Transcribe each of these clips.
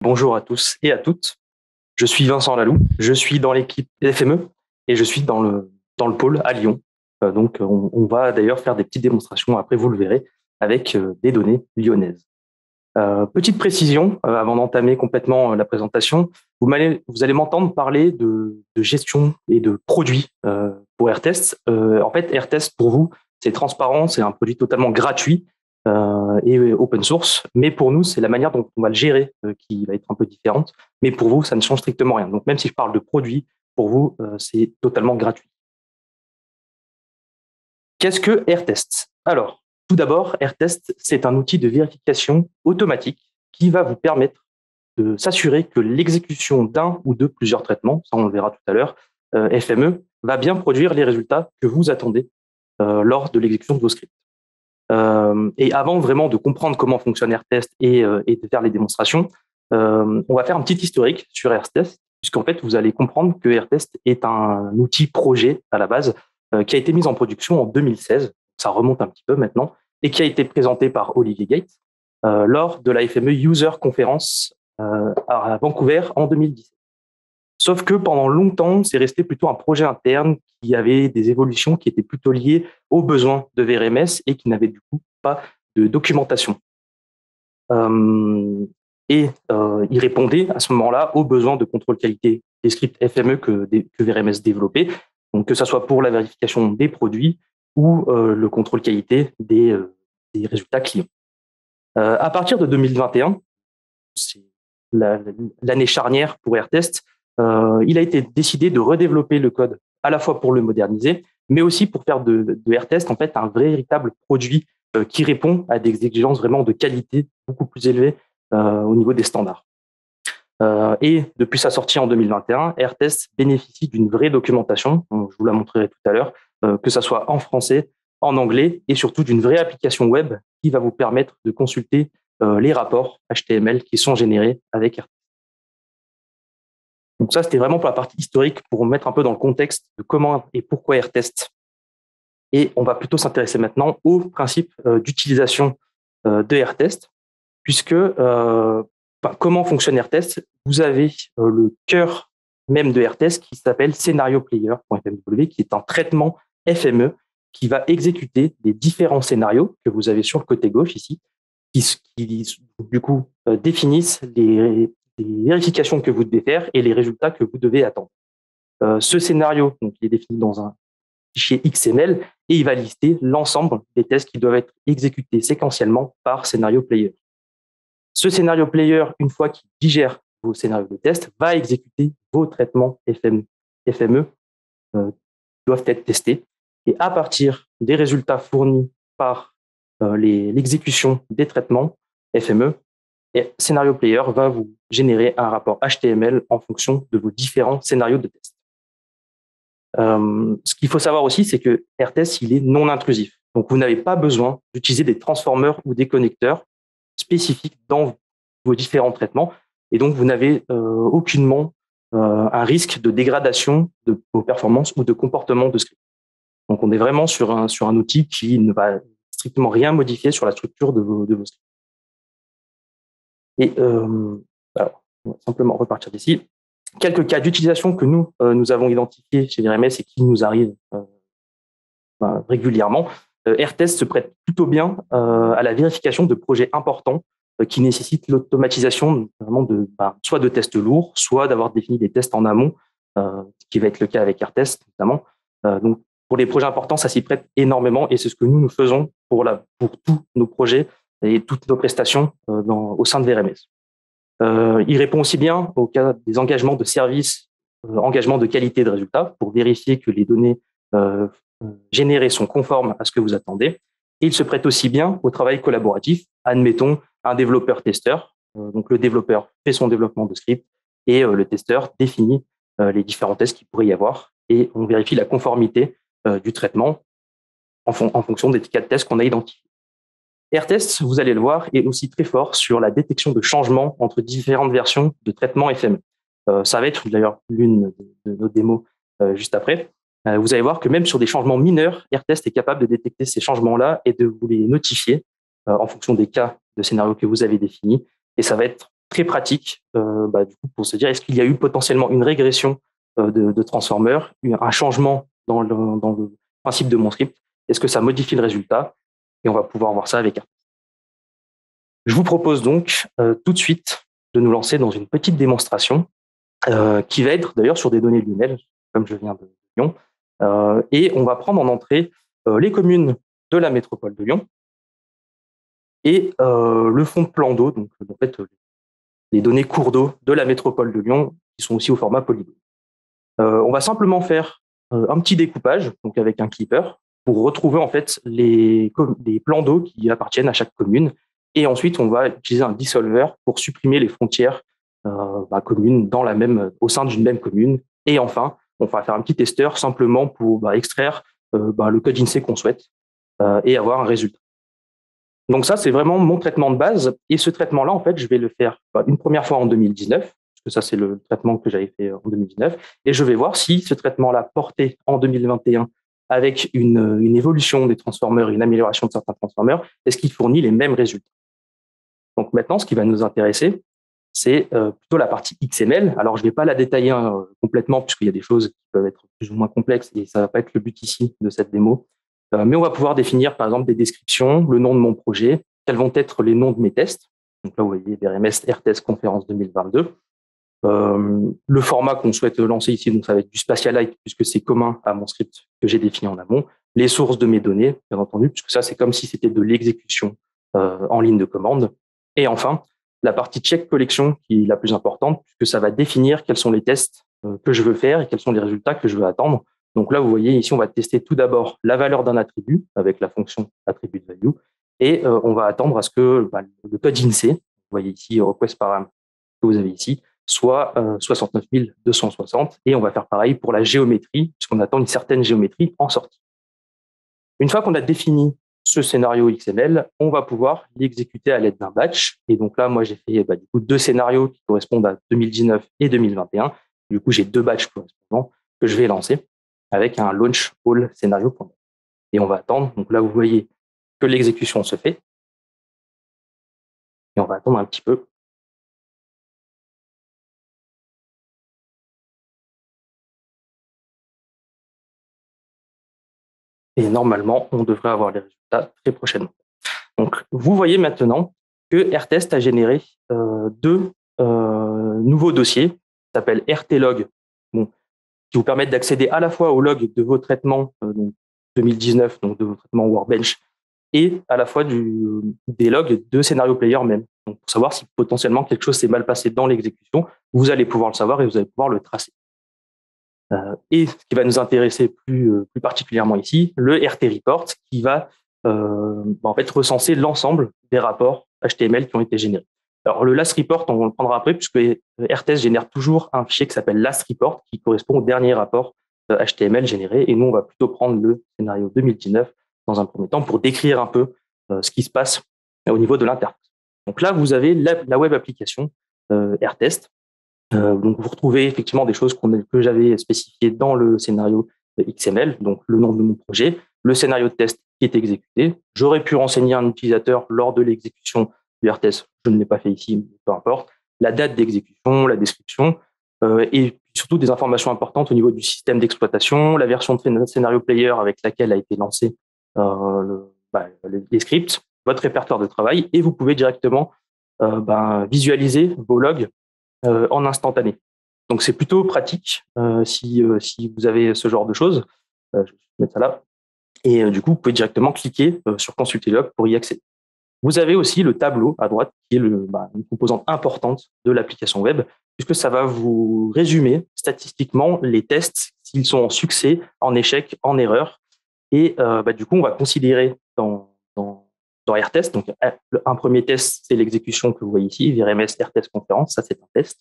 Bonjour à tous et à toutes. Je suis Vincent Laloux, je suis dans l'équipe FME et je suis dans le pôle à Lyon. On va d'ailleurs faire des petites démonstrations, après vous le verrez, avec des données lyonnaises. Petite précision, avant d'entamer complètement la présentation, vous allez m'entendre parler de gestion et de produits pour AirTest. En fait, AirTest, pour vous, c'est transparent, c'est un produit totalement gratuit et open source, mais pour nous, c'est la manière dont on va le gérer qui va être un peu différente, mais pour vous, ça ne change strictement rien. Donc même si je parle de produits, pour vous, c'est totalement gratuit. Qu'est-ce que AirTest? Alors, tout d'abord, AirTest, c'est un outil de vérification automatique qui va vous permettre de s'assurer que l'exécution d'un ou de plusieurs traitements, ça on le verra tout à l'heure, FME, va bien produire les résultats que vous attendez lors de l'exécution de vos scripts. Et avant vraiment de comprendre comment fonctionne AirTest et de faire les démonstrations, on va faire un petit historique sur AirTest, puisqu'en fait, vous allez comprendre que AirTest est un outil projet à la base qui a été mis en production en 2016, ça remonte un petit peu maintenant, et qui a été présenté par Olivier Gates lors de la FME User Conference à Vancouver en 2017. Sauf que pendant longtemps, c'est resté plutôt un projet interne qui avait des évolutions qui étaient plutôt liées aux besoins de VRMS et qui n'avaient du coup pas de documentation. Il répondait à ce moment-là aux besoins de contrôle qualité des scripts FME que VRMS développait, donc que ce soit pour la vérification des produits ou le contrôle qualité des résultats clients. À partir de 2021, c'est l'année charnière pour AirTest, il a été décidé de redévelopper le code à la fois pour le moderniser, mais aussi pour faire de AirTest en fait un véritable produit qui répond à des exigences vraiment de qualité beaucoup plus élevées au niveau des standards. Et depuis sa sortie en 2021, AirTest bénéficie d'une vraie documentation, je vous la montrerai tout à l'heure, que ça soit en français, en anglais, et surtout d'une vraie application web qui va vous permettre de consulter les rapports HTML qui sont générés avec AirTest. Donc ça, c'était vraiment pour la partie historique, pour mettre un peu dans le contexte de comment et pourquoi AirTest. Et on va plutôt s'intéresser maintenant au principe d'utilisation de AirTest, puisque comment fonctionne AirTest? Vous avez le cœur même de AirTest qui s'appelle ScenarioPlayer.fmw, qui est un traitement FME qui va exécuter les différents scénarios que vous avez sur le côté gauche ici, qui du coup définissent les vérifications que vous devez faire et les résultats que vous devez attendre. Ce scénario, donc, il est défini dans un fichier XML et il va lister l'ensemble des tests qui doivent être exécutés séquentiellement par Scenario Player. Ce Scenario Player, une fois qu'il digère vos scénarios de test, va exécuter vos traitements FME doivent être testés. Et à partir des résultats fournis par l'exécution des traitements FME, Scenario Player va vous générer un rapport HTML en fonction de vos différents scénarios de test. Ce qu'il faut savoir aussi, c'est que AirTest, il est non intrusif. Donc, vous n'avez pas besoin d'utiliser des transformers ou des connecteurs spécifiques dans vos différents traitements. Et donc, vous n'avez aucunement un risque de dégradation de vos performances ou de comportement de script. Donc, on est vraiment sur un outil qui ne va strictement rien modifier sur la structure de vos scripts. Et alors, on va simplement repartir d'ici. Quelques cas d'utilisation que nous avons identifiés chez VRMS et qui nous arrivent régulièrement. AirTest se prête plutôt bien à la vérification de projets importants qui nécessitent l'automatisation vraiment soit de tests lourds, soit d'avoir défini des tests en amont, qui va être le cas avec AirTest notamment. Donc, pour les projets importants, ça s'y prête énormément et c'est ce que nous faisons pour tous nos projets et toutes nos prestations au sein de VRMS. Il répond aussi bien au cas des engagements de service, engagements de qualité de résultats pour vérifier que les données générées sont conformes à ce que vous attendez. Et il se prête aussi bien au travail collaboratif. Admettons un développeur-testeur. Donc le développeur fait son développement de script et le testeur définit les différents tests qu'il pourrait y avoir et on vérifie la conformité du traitement en fonction des cas de tests qu'on a identifiés. AirTest, vous allez le voir, est aussi très fort sur la détection de changements entre différentes versions de traitement FME. Ça va être d'ailleurs l'une de nos démos juste après. Vous allez voir que même sur des changements mineurs, AirTest est capable de détecter ces changements-là et de vous les notifier en fonction des cas de scénario que vous avez définis. Et ça va être très pratique du coup, pour se dire est-ce qu'il y a eu potentiellement une régression de transformer, un changement dans le principe de mon script, est-ce que ça modifie le résultat? Et on va pouvoir voir ça avec R. Je vous propose donc tout de suite de nous lancer dans une petite démonstration qui va être d'ailleurs sur des données lyonnaises, comme je viens de Lyon. Et on va prendre en entrée les communes de la métropole de Lyon et le fond de plan d'eau, donc en fait les données cours d'eau de la métropole de Lyon, qui sont aussi au format polygone. On va simplement faire un petit découpage, donc avec un clipper, pour retrouver en fait les plans d'eau qui appartiennent à chaque commune. Et ensuite, on va utiliser un dissolver pour supprimer les frontières communes au sein d'une même commune. Et enfin, on va faire un petit testeur simplement pour extraire le code INSEE qu'on souhaite et avoir un résultat. Donc ça, c'est vraiment mon traitement de base. Et ce traitement-là, en fait, je vais le faire une première fois en 2019, parce que ça, c'est le traitement que j'avais fait en 2019. Et je vais voir si ce traitement-là porté en 2021 avec une évolution des transformers, une amélioration de certains transformers, est-ce qu'il fournit les mêmes résultats? Donc maintenant, ce qui va nous intéresser, c'est plutôt la partie XML. Alors, je ne vais pas la détailler complètement, puisqu'il y a des choses qui peuvent être plus ou moins complexes, et ça ne va pas être le but ici de cette démo. Mais on va pouvoir définir, par exemple, des descriptions, le nom de mon projet, quels vont être les noms de mes tests. Donc là, vous voyez, VRMS AirTest Conférence 2022. Le format qu'on souhaite lancer ici, donc ça va être du Spatialite, puisque c'est commun à mon script que j'ai défini en amont. Les sources de mes données, bien entendu, puisque ça, c'est comme si c'était de l'exécution en ligne de commande. Et enfin, la partie check collection qui est la plus importante, puisque ça va définir quels sont les tests que je veux faire et quels sont les résultats que je veux attendre. Donc là, vous voyez, ici, on va tester tout d'abord la valeur d'un attribut avec la fonction attribute value, et on va attendre à ce que le code INSEE, vous voyez ici, request param que vous avez ici, soit 69 260, et on va faire pareil pour la géométrie, puisqu'on attend une certaine géométrie en sortie. Une fois qu'on a défini ce scénario XML, on va pouvoir l'exécuter à l'aide d'un batch. Et donc là, moi, j'ai fait du coup 2 scénarios qui correspondent à 2019 et 2021. Du coup, j'ai 2 batchs correspondants que je vais lancer avec un launch all scénario. Et on va attendre. Donc là, vous voyez que l'exécution se fait. Et on va attendre un petit peu. Et normalement, on devrait avoir les résultats très prochainement. Donc, vous voyez maintenant que AirTest a généré 2 nouveaux dossiers qui s'appellent RTlog, qui vous permettent d'accéder à la fois au log de vos traitements 2019, donc de vos traitements Workbench, et à la fois des logs de Scenario Player même. Donc, pour savoir si potentiellement quelque chose s'est mal passé dans l'exécution, vous allez pouvoir le savoir et vous allez pouvoir le tracer. Et ce qui va nous intéresser plus particulièrement ici, le RT Report, qui va en fait recenser l'ensemble des rapports HTML qui ont été générés. Alors, le last report, on le prendra après, puisque AirTest génère toujours un fichier qui s'appelle last report, qui correspond au dernier rapport HTML généré. Et nous, on va plutôt prendre le scénario 2019 dans un premier temps pour décrire un peu ce qui se passe au niveau de l'interface. Donc là, vous avez la web application AirTest. Donc, vous retrouvez effectivement des choses que j'avais spécifiées dans le scénario XML, donc le nom de mon projet, le scénario de test qui est exécuté. J'aurais pu renseigner un utilisateur lors de l'exécution du RTest, je ne l'ai pas fait ici, mais peu importe, la date d'exécution, la description, et surtout des informations importantes au niveau du système d'exploitation, la version de scénario player avec laquelle a été lancé les scripts, votre répertoire de travail, et vous pouvez directement visualiser vos logs en instantané. Donc, c'est plutôt pratique si vous avez ce genre de choses. Je vais mettre ça là. Et du coup, vous pouvez directement cliquer sur Consulter log pour y accéder. Vous avez aussi le tableau à droite, qui est une composante importante de l'application web, puisque ça va vous résumer statistiquement les tests, s'ils sont en succès, en échec, en erreur. Et du coup, on va considérer dans AirTest, donc un premier test, c'est l'exécution que vous voyez ici, VRMS AirTest Conférence, ça c'est un test.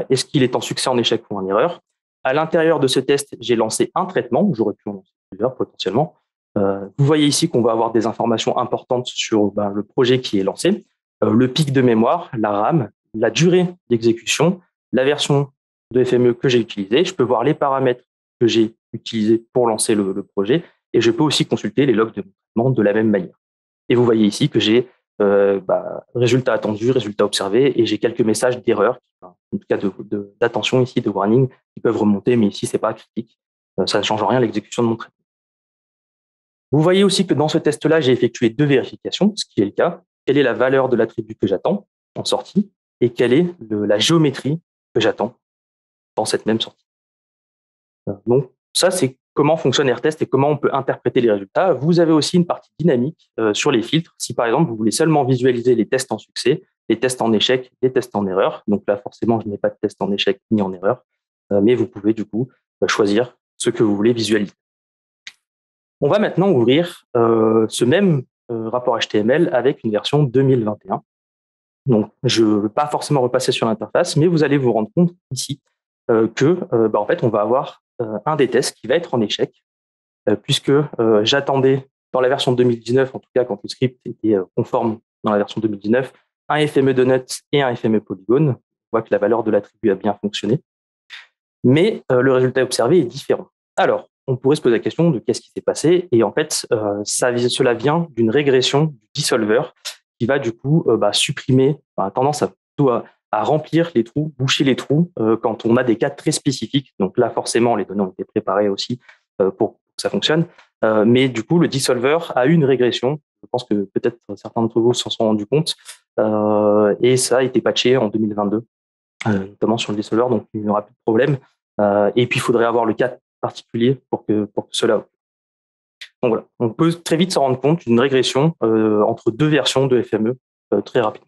Est-ce qu'il est en succès, en échec ou en erreur? À l'intérieur de ce test, j'ai lancé un traitement, j'aurais pu en lancer plusieurs potentiellement. Vous voyez ici qu'on va avoir des informations importantes sur le projet qui est lancé, le pic de mémoire, la RAM, la durée d'exécution, la version de FME que j'ai utilisée. Je peux voir les paramètres que j'ai utilisés pour lancer le projet, et je peux aussi consulter les logs de mon traitement de la même manière. Et vous voyez ici que j'ai résultat attendu, résultat observé, et j'ai quelques messages d'erreur, en tout cas d'attention ici, de warning, qui peuvent remonter, mais ici, c'est pas critique. Ça ne change rien à l'exécution de mon traitement. Vous voyez aussi que dans ce test-là, j'ai effectué 2 vérifications, ce qui est le cas. Quelle est la valeur de l'attribut que j'attends en sortie et quelle est la géométrie que j'attends dans cette même sortie. Donc, ça, c'est comment fonctionne AirTest et comment on peut interpréter les résultats. Vous avez aussi une partie dynamique sur les filtres. Si, par exemple, vous voulez seulement visualiser les tests en succès, les tests en échec, les tests en erreur, donc là, forcément, je n'ai pas de test en échec ni en erreur, mais vous pouvez, du coup, choisir ce que vous voulez visualiser. On va maintenant ouvrir ce même rapport HTML avec une version 2021. Donc, je ne veux pas forcément repasser sur l'interface, mais vous allez vous rendre compte ici que, en fait, on va avoir un des tests qui va être en échec, puisque j'attendais, dans la version 2019, en tout cas quand le script était conforme dans la version 2019, un FME Donut et un FME Polygone. On voit que la valeur de l'attribut a bien fonctionné, mais le résultat observé est différent. Alors, on pourrait se poser la question de qu'est-ce qui s'est passé, et en fait, cela vient d'une régression du dissolver qui va du coup supprimer, a tendance à remplir les trous, boucher les trous quand on a des cas très spécifiques. Donc là, forcément, les données ont été préparées aussi pour que ça fonctionne. Mais du coup, le dissolver a eu une régression. Je pense que peut-être certains d'entre vous s'en sont rendus compte. Et ça a été patché en 2022, notamment sur le dissolver, donc il n'y aura plus de problème. Et puis, il faudrait avoir le cas particulier pour que cela. Donc voilà, on peut très vite s'en rendre compte d'une régression entre 2 versions de FME très rapidement.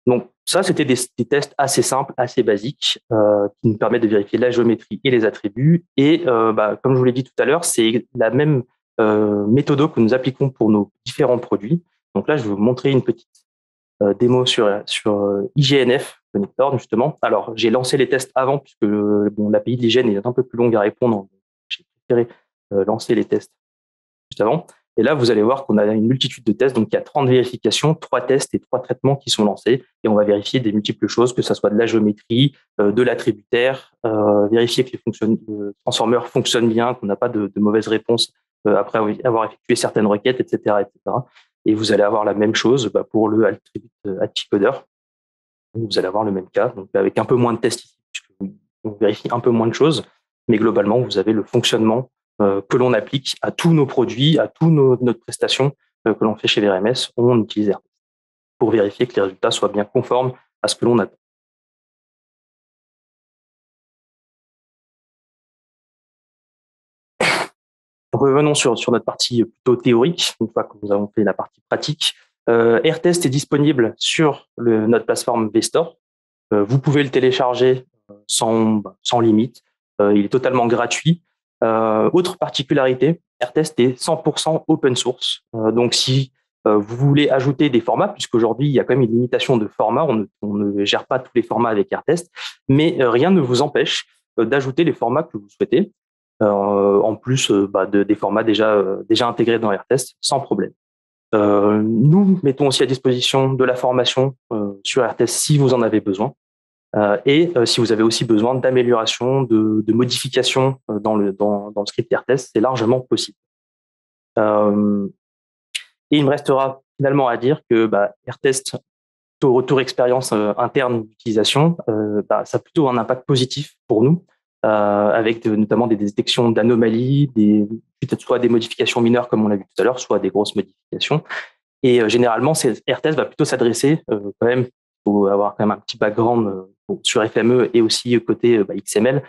Donc ça, c'était des tests assez simples, assez basiques, qui nous permettent de vérifier la géométrie et les attributs. Et comme je vous l'ai dit tout à l'heure, c'est la même méthode que nous appliquons pour nos différents produits. Donc là, je vais vous montrer une petite démo sur IGNF Connector, justement. Alors, j'ai lancé les tests avant, puisque l'API de l'hygiène est un peu plus longue à répondre. Donc j'ai préféré lancer les tests juste avant. Et là, vous allez voir qu'on a une multitude de tests. Donc, il y a 30 vérifications, 3 tests et 3 traitements qui sont lancés. Et on va vérifier des multiples choses, que ce soit de la géométrie, de l'attributaire, vérifier que le transformer fonctionne bien, qu'on n'a pas de mauvaises réponses après avoir effectué certaines requêtes, etc., etc. Et vous allez avoir la même chose pour le attribute vous allez avoir le même cas, donc avec un peu moins de tests ici, puisque on vérifie un peu moins de choses, mais globalement, vous avez le fonctionnement que l'on applique à tous nos produits, à toutes notre prestations que l'on fait chez VRMS. On utilise AirTest pour vérifier que les résultats soient bien conformes à ce que l'on attend. Revenons sur notre partie plutôt théorique, une fois que nous avons fait la partie pratique. AirTest est disponible sur notre plateforme VStore. Vous pouvez le télécharger sans limite. Il est totalement gratuit. Autre particularité, AirTest est 100% open source. Donc, si vous voulez ajouter des formats, puisqu'aujourd'hui, il y a quand même une limitation de format, on ne gère pas tous les formats avec AirTest, mais rien ne vous empêche d'ajouter les formats que vous souhaitez, en plus des formats déjà intégrés dans AirTest, sans problème. Nous mettons aussi à disposition de la formation sur AirTest si vous en avez besoin. Et si vous avez aussi besoin d'amélioration, de modifications dans le script AirTest, c'est largement possible. Et il me restera finalement à dire que AirTest, au retour expérience interne d'utilisation, ça a plutôt un impact positif pour nous, avec notamment des détections d'anomalies, peut-être soit des modifications mineures comme on l'a vu tout à l'heure, soit des grosses modifications. Et généralement, AirTest va plutôt s'adresser quand même, il faut avoir quand même un petit background sur FME et aussi côté XML,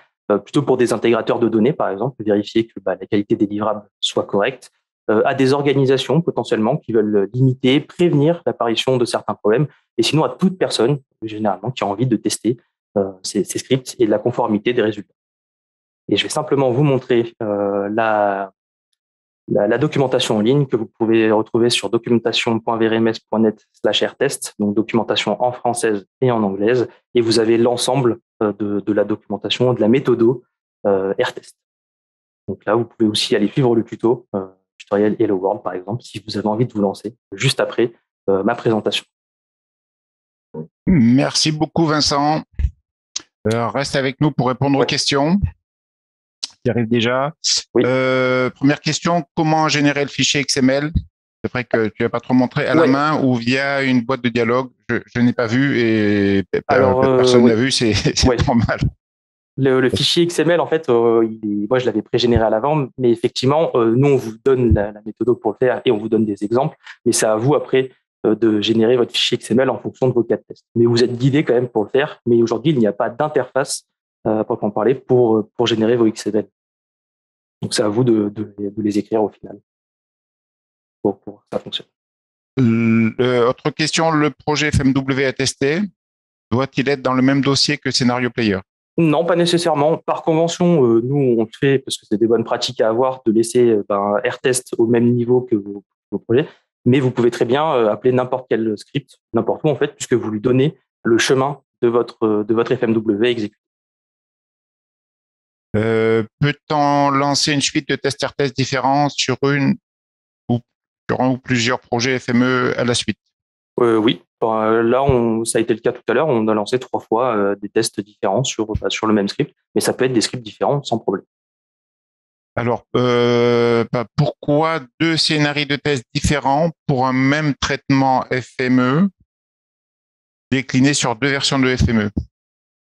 plutôt pour des intégrateurs de données, par exemple, vérifier que la qualité des livrables soit correcte, à des organisations potentiellement qui veulent limiter, prévenir l'apparition de certains problèmes, et sinon à toute personne, généralement, qui a envie de tester ces scripts et de la conformité des résultats. Et je vais simplement vous montrer la documentation en ligne que vous pouvez retrouver sur documentation.vrms.net/airtest, donc documentation en française et en anglaise, et vous avez l'ensemble de la documentation, de la méthode AirTest. Donc là, vous pouvez aussi aller suivre le tutoriel Hello World, par exemple, si vous avez envie de vous lancer juste après ma présentation. Merci beaucoup, Vincent. Reste avec nous pour répondre aux questions qui arrivent déjà. Oui. Première question, comment générer le fichier XML C'est vrai que tu n'as pas trop montré à la main ou via une boîte de dialogue. Je n'ai pas vu et personne n'a vu, c'est normal. Le fichier XML, en fait, moi, je l'avais pré-généré à l'avant, mais effectivement, nous, on vous donne la méthode pour le faire et on vous donne des exemples, mais c'est à vous, après, de générer votre fichier XML en fonction de vos cas de test. Mais vous êtes guidé quand même pour le faire, mais aujourd'hui, il n'y a pas d'interface, à proprement parler, pour générer vos XML. Donc, c'est à vous de les écrire au final pour que ça fonctionne. Autre question, le projet FMW à tester, doit-il être dans le même dossier que Scénario Player? Non, pas nécessairement. Par convention, nous, on le fait parce que c'est des bonnes pratiques à avoir de laisser AirTest au même niveau que vos projets. Mais vous pouvez très bien appeler n'importe quel script, n'importe où en fait, puisque vous lui donnez le chemin de votre FMW exécuté. Peut-on lancer une suite de tests AirTest différents sur un ou plusieurs projets FME à la suite? Oui. Là, ça a été le cas tout à l'heure. On a lancé 3 fois des tests différents sur le même script, mais ça peut être des scripts différents sans problème. Alors, pourquoi 2 scénarios de tests différents pour un même traitement FME décliné sur 2 versions de FME?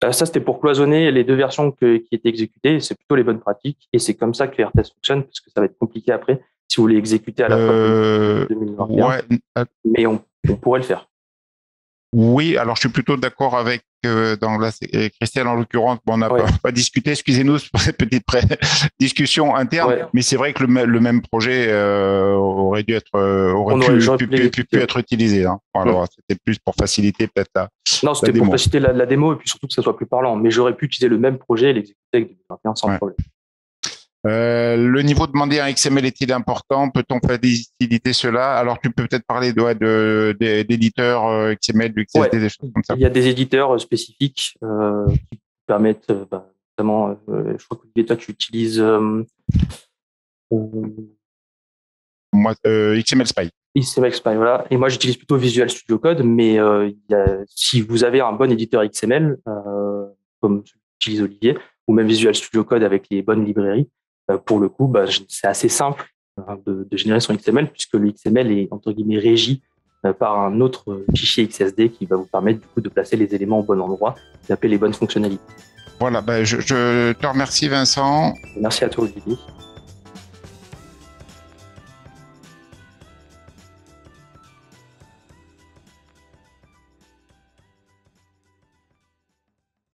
Ça, c'était pour cloisonner les 2 versions qui étaient exécutées. C'est plutôt les bonnes pratiques. Et c'est comme ça que AirTest fonctionne, parce que ça va être compliqué après si vous voulez exécuter à la fois de 2021. Ouais. Mais on pourrait le faire. Oui, alors je suis plutôt d'accord avec Christelle en l'occurrence. Bon, on n'a pas discuté, excusez-nous pour cette petite discussion interne, mais c'est vrai que le même projet aurait pu être utilisé. Hein. Alors, c'était plus pour faciliter peut-être la Non, c'était pour faciliter la démo et puis surtout que ça soit plus parlant. Mais j'aurais pu utiliser le même projet et l'exécuter avec 2021 sans problème. Le niveau demandé en XML est-il important? Peut-on faciliter cela? Alors, tu peux peut-être parler d'éditeurs XML, du XSD, des choses comme ça. Il y a des éditeurs spécifiques qui permettent, notamment, je crois que toi, tu utilises moi, XML Spy. XML Spy, voilà. Et moi, j'utilise plutôt Visual Studio Code, mais si vous avez un bon éditeur XML, comme utilise Olivier, ou même Visual Studio Code avec les bonnes librairies, pour le coup, c'est assez simple de générer son XML puisque le XML est entre guillemets régi par un autre fichier XSD qui va vous permettre du coup de placer les éléments au bon endroit, d'appeler les bonnes fonctionnalités. Voilà, je te remercie Vincent. Merci à toi Olivier.